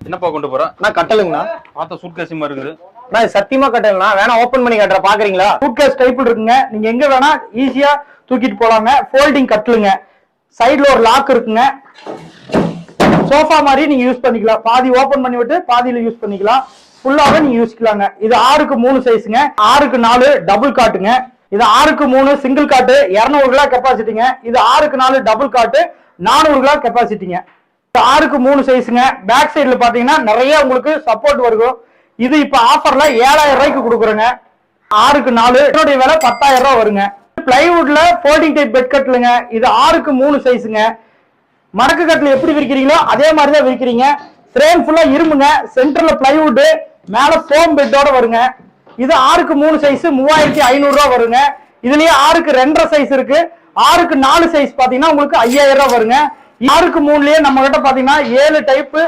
என்னப்பா கொண்டு போற? நான் கட்டலுங்கண்ணா. பார்த்தா சூட்கேஸ் மாதிரி இருக்குது. நான் சத்தியமா கட்டலண்ணா. வேணா ஓபன் பண்ணி கட்டுற பாக்குறீங்களா? சூட்கேஸ் டைப்ல இருக்குங்க. நீங்க எங்க வேணா ஈஸியா தூக்கிட்டு போலாங்க. ஃபோல்டிங் கட்டலுங்க. சைடுல ஒரு லாக் இருக்குங்க. சோஃபா மாதிரி நீங்க யூஸ் பண்ணிக்கலாம். பாதி ஓபன் பண்ணி விட்டு பாதியில யூஸ் பண்ணிக்கலாம். ஃபுல்லாவே நீங்க யூஸ்க்கலாங்க. இது 6க்கு 3 சைஸுங்க. 6க்கு 4 டபுள் காட்டுங்க. இது 6க்கு 3 சிங்கிள் காட்டு 200 கிலோ கெப்பாசிட்டிங்க. இது 6க்கு 4 டபுள் காட்டு 400 கிலோ கெப்பாசிட்டிங்க. 6க்கு 3 சைஸுங்க. பேக் சைடுல பாத்தீங்கன்னா நிறைய உங்களுக்கு சப்போர்ட் வரும். இது இப்ப ஆஃபர்ல 7000 ரூபாய்க்கு கொடுக்குறேங்க. 6க்கு 4 இதோட விலை 10,000 ரூபாய் வருங்க. பிளைவுட்ல ஃபோல்டிங் டைப் பெட் கட்டலுங்க. இது 6க்கு 3 சைஸுங்க. மடக்கு கட்டில் எப்படி விற்கிறீங்களோ அதே மாதிரிதான் விற்கிறீங்க. ஃப்ரேம் ஃபுல்லா இரும்புங்க. சென்டர்ல பிளைவுட், மேல ஃபோம் பெட்டோட வருங்க. இது 6க்கு 3 சைஸ் 3500 ரூபாய் வருங்க. இதுலயே 6க்கு 2.5 சைஸ் இருக்கு. 6க்கு 4 சைஸ் பாத்தீங்கன்னா உங்களுக்கு 5000 ரூபாய் வருங்க. 6க்கு 3லயே நம்ம கிட்ட பாத்தீங்கன்னா 7 டைப்